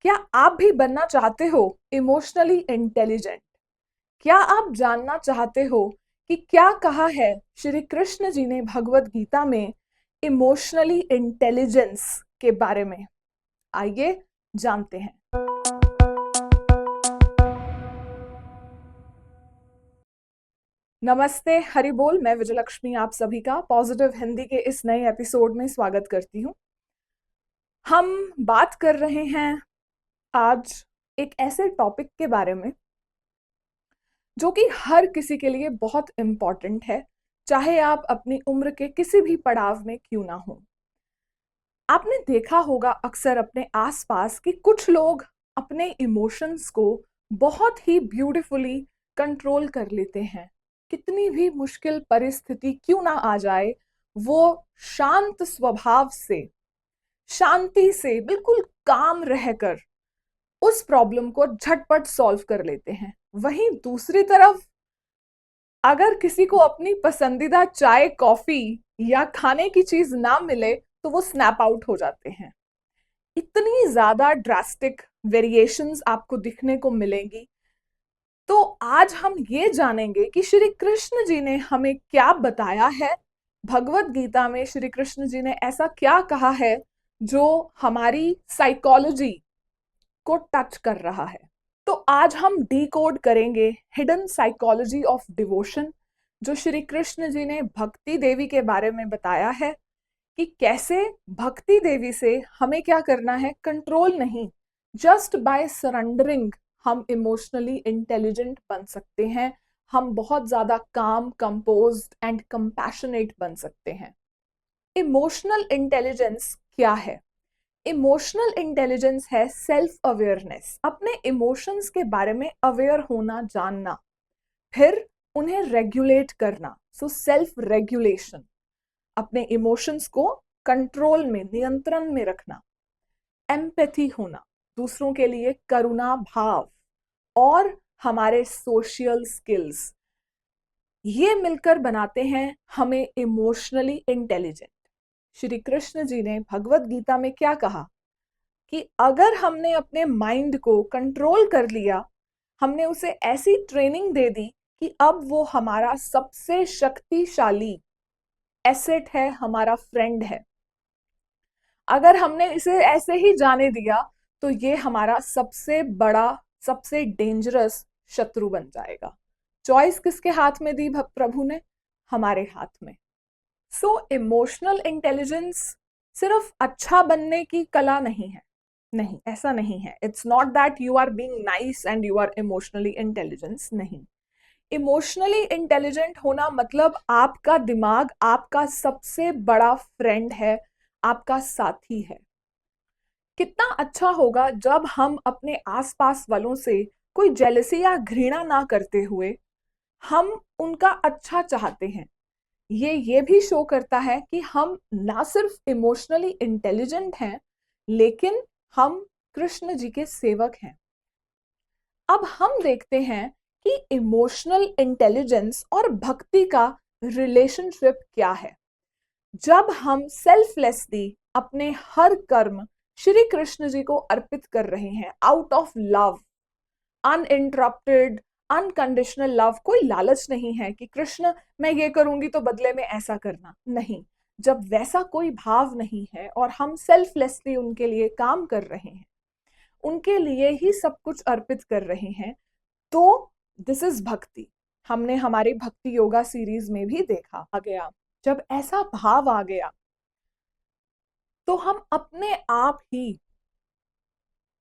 क्या आप भी बनना चाहते हो इमोशनली इंटेलिजेंट? क्या आप जानना चाहते हो कि क्या कहा है श्री कृष्ण जी ने भगवत गीता में इमोशनली इंटेलिजेंस के बारे में? आइए जानते हैं। नमस्ते, हरि बोल। मैं विजयलक्ष्मी आप सभी का पॉजिटिव हिंदी के इस नए एपिसोड में स्वागत करती हूँ। हम बात कर रहे हैं आज एक ऐसे टॉपिक के बारे में जो कि हर किसी के लिए बहुत इम्पॉर्टेंट है, चाहे आप अपनी उम्र के किसी भी पड़ाव में क्यों ना हो। आपने देखा होगा अक्सर अपने आसपास कि कुछ लोग अपने इमोशंस को बहुत ही ब्यूटीफुली कंट्रोल कर लेते हैं। कितनी भी मुश्किल परिस्थिति क्यों ना आ जाए, वो शांत स्वभाव से, शांति से, बिल्कुल काम रहकर उस प्रॉब्लम को झटपट सॉल्व कर लेते हैं। वहीं दूसरी तरफ अगर किसी को अपनी पसंदीदा चाय, कॉफी या खाने की चीज ना मिले तो वो स्नैप आउट हो जाते हैं। इतनी ज्यादा ड्रास्टिक वेरिएशंस आपको दिखने को मिलेंगी। तो आज हम ये जानेंगे कि श्री कृष्ण जी ने हमें क्या बताया है। भगवत गीता में श्री कृष्ण जी ने ऐसा क्या कहा है जो हमारी साइकोलॉजी को टच कर रहा है। तो आज हम डीकोड करेंगे हिडन साइकोलॉजी ऑफ डिवोशन, जो श्री कृष्ण जी ने भक्ति देवी के बारे में बताया है कि कैसे भक्ति देवी से हमें क्या करना है, कंट्रोल नहीं, जस्ट बाय सरेंडरिंग हम इमोशनली इंटेलिजेंट बन सकते हैं। हम बहुत ज्यादा काम, कंपोज्ड एंड कंपैशनेट बन सकते हैं। इमोशनल इंटेलिजेंस क्या है? इमोशनल इंटेलिजेंस है सेल्फ अवेयरनेस, अपने इमोशंस के बारे में अवेयर होना, जानना, फिर उन्हें रेगुलेट करना। सो सेल्फ रेगुलेशन, अपने इमोशंस को कंट्रोल में, नियंत्रण में रखना। एम्पैथी होना, दूसरों के लिए करुणा भाव, और हमारे सोशल स्किल्स, ये मिलकर बनाते हैं हमें इमोशनली इंटेलिजेंट। श्री कृष्ण जी ने भगवत गीता में क्या कहा कि अगर हमने अपने माइंड को कंट्रोल कर लिया, हमने उसे ऐसी ट्रेनिंग दे दी कि अब वो हमारा सबसे शक्तिशाली एसेट है, हमारा फ्रेंड है। अगर हमने इसे ऐसे ही जाने दिया तो ये हमारा सबसे बड़ा, सबसे डेंजरस शत्रु बन जाएगा। चॉइस किसके हाथ में दी प्रभु ने? हमारे हाथ में। सो इमोशनल इंटेलिजेंस सिर्फ अच्छा बनने की कला नहीं है। नहीं, ऐसा नहीं है। It's not that you are being nice and you are emotionally intelligence. नहीं, इमोशनली इंटेलिजेंट होना मतलब आपका दिमाग आपका सबसे बड़ा फ्रेंड है, आपका साथी है। कितना अच्छा होगा जब हम अपने आसपास वालों से कोई जेलसी या घृणा ना करते हुए हम उनका अच्छा चाहते हैं। ये भी शो करता है कि हम ना सिर्फ इमोशनली इंटेलिजेंट हैं, लेकिन हम कृष्ण जी के सेवक हैं। अब हम देखते हैं कि इमोशनल इंटेलिजेंस और भक्ति का रिलेशनशिप क्या है। जब हम सेल्फलेसली अपने हर कर्म श्री कृष्ण जी को अर्पित कर रहे हैं, out of love, uninterrupted, unconditional love, कोई लालच नहीं है कि कृष्ण मैं ये करूंगी तो बदले में ऐसा करना, नहीं। जब वैसा कोई भाव नहीं है और हम सेल्फलेसली उनके लिए काम कर रहे हैं, उनके लिए ही सब कुछ अर्पित कर रहे हैं, तो दिस इज भक्ति। हमने हमारी भक्ति योगा सीरीज में भी देखा आ गया, जब ऐसा भाव आ गया तो हम अपने आप ही,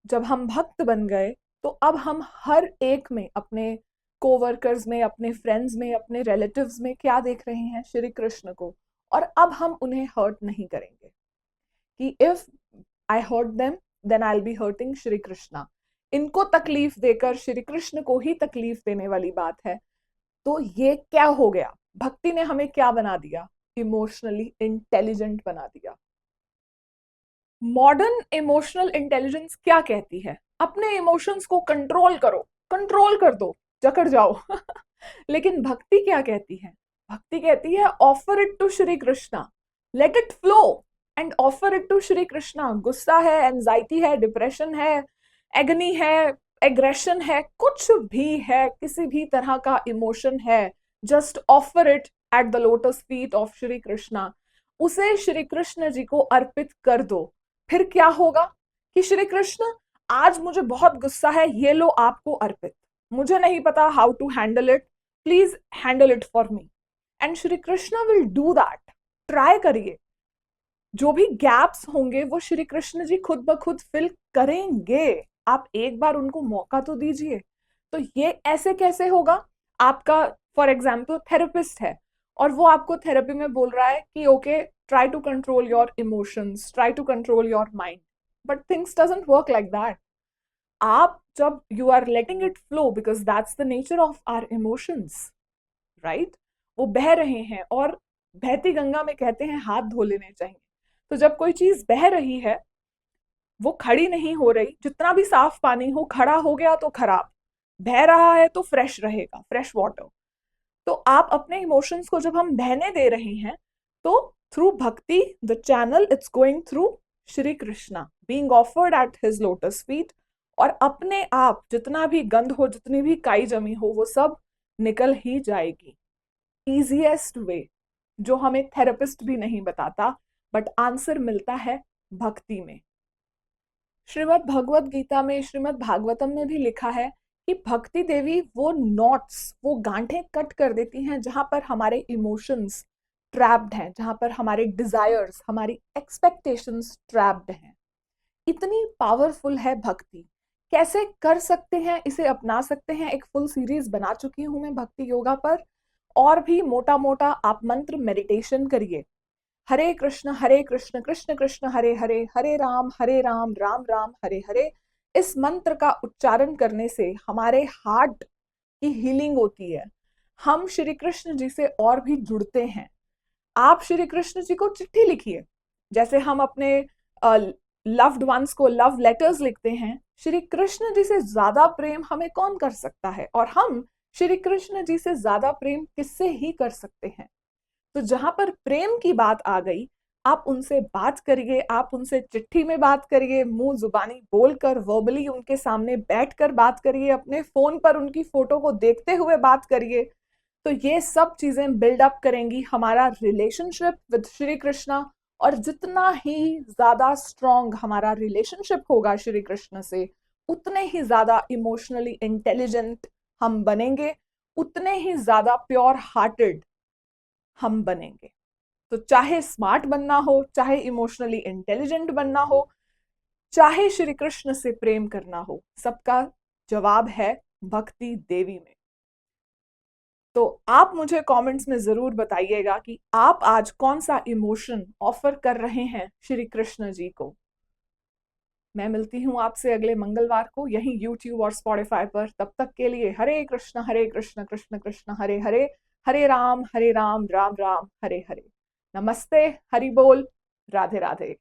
जब हम भक्त बन गए, तो अब हम हर एक में, अपने कोवर्कर्स में, अपने फ्रेंड्स में, अपने रिलेटिव्स में क्या देख रहे हैं? श्री कृष्ण को। और अब हम उन्हें हर्ट नहीं करेंगे कि if I hurt them then I will be hurting Shri Krishna. इनको तकलीफ देकर श्री कृष्ण को ही तकलीफ देने वाली बात है। तो ये क्या हो गया? भक्ति ने हमें क्या बना दिया? इमोशनली इंटेलिजेंट बना दिया। मॉडर्न इमोशनल इंटेलिजेंस क्या कहती है? अपने इमोशंस को कंट्रोल करो, कंट्रोल कर दो, जकड़ जाओ। लेकिन भक्ति क्या कहती है? भक्ति कहती है offer it to Shri Krishna, let it flow and offer it to Shri Krishna. गुस्सा है, एंजाइटी है, डिप्रेशन है, एगनी है, एग्रेशन है, कुछ भी है, किसी भी तरह का इमोशन है, just offer it at the lotus feet of Shri Krishna. उसे श्री कृष्ण जी को अर्पित कर दो। फिर क्या होगा कि श्री कृष्ण, आज मुझे बहुत गुस्सा है, ये लो आपको अर्पित, मुझे नहीं पता how to handle it, please handle it for me. And Shri Krishna will do that. Try करिए, जो भी गैप्स होंगे वो श्री कृष्ण जी खुद ब खुद फिल करेंगे। आप एक बार उनको मौका तो दीजिए। तो ये ऐसे कैसे होगा? आपका फॉर एग्जाम्पल थेरेपिस्ट है और वो आपको थेरेपी में बोल रहा है कि okay, try to control your emotions, try to control your mind, but things doesn't work like that. आप जब you are letting it flow, because that's the nature of our emotions, right? वो बह रहे हैं और बहती गंगा में कहते हैं हाथ धो लेने चाहिए। तो जब कोई चीज बह रही है, वो खड़ी नहीं हो रही, जितना भी साफ पानी हो, खड़ा हो गया तो खराब, बह रहा है तो फ्रेश रहेगा, फ्रेश वाटर। तो आप अपने इमोशंस को जब हम बहने दे रहे हैं, तो थ्रू भक्ति the channel it's going through Shri Krishna being offered at his lotus feet, और अपने आप जितना भी गंध हो, जितनी भी काई जमी हो, वो सब निकल ही जाएगी। इजीएस्ट वे, जो हमें थेरेपिस्ट भी नहीं बताता, बट आंसर मिलता है भक्ति में। श्रीमद् भगवत गीता में, श्रीमद् भागवतम में भी लिखा है कि भक्ति देवी वो नॉट्स, वो गांठें कट कर देती हैं जहां पर हमारे इमोशंस ट्रैप्ड हैं, जहां पर हमारे डिजायर्स, हमारी एक्सपेक्टेशंस ट्रैप्ड हैं। इतनी पावरफुल है भक्ति। कैसे कर सकते हैं, इसे अपना सकते हैं? एक फुल सीरीज बना चुकी हूं मैं भक्ति योगा पर। और भी मोटा मोटा आप मंत्र मेडिटेशन करिए। हरे कृष्ण कृष्ण कृष्ण हरे हरे, हरे राम राम राम हरे हरे। इस मंत्र का उच्चारण करने से हमारे हार्ट की हीलिंग होती है। हम श्री कृष्ण जी से और भी जुड़ते हैं। आप श्री कृष्ण जी को चिट्ठी लिखिए, जैसे हम अपने लव्ड वंस को लव लेटर्स लिखते हैं। श्री कृष्ण जी से ज्यादा प्रेम हमें कौन कर सकता है? और हम श्री कृष्ण जी से ज्यादा प्रेम किससे ही कर सकते हैं? तो जहां पर प्रेम की बात आ गई, आप उनसे बात करिए, आप उनसे चिट्ठी में बात करिए, मुंह जुबानी बोलकर, वर्बली उनके सामने बैठकर बात करिए, अपने फोन पर उनकी फोटो को देखते हुए बात करिए। तो ये सब चीजें बिल्डअप करेंगी हमारा रिलेशनशिप विद श्री कृष्णा। और जितना ही ज्यादा स्ट्रॉन्ग हमारा रिलेशनशिप होगा श्री कृष्ण से, उतने ही ज्यादा इमोशनली इंटेलिजेंट हम बनेंगे, उतने ही ज्यादा प्योर हार्टेड हम बनेंगे। तो चाहे स्मार्ट बनना हो, चाहे इमोशनली इंटेलिजेंट बनना हो, चाहे श्री कृष्ण से प्रेम करना हो, सबका जवाब है भक्ति देवी में। तो आप मुझे कमेंट्स में जरूर बताइएगा कि आप आज कौन सा इमोशन ऑफर कर रहे हैं श्री कृष्ण जी को। मैं मिलती हूं आपसे अगले मंगलवार को यहीं YouTube और Spotify पर। तब तक के लिए हरे कृष्ण कृष्ण कृष्ण हरे हरे, हरे राम राम राम हरे हरे। नमस्ते, हरि बोल, राधे राधे।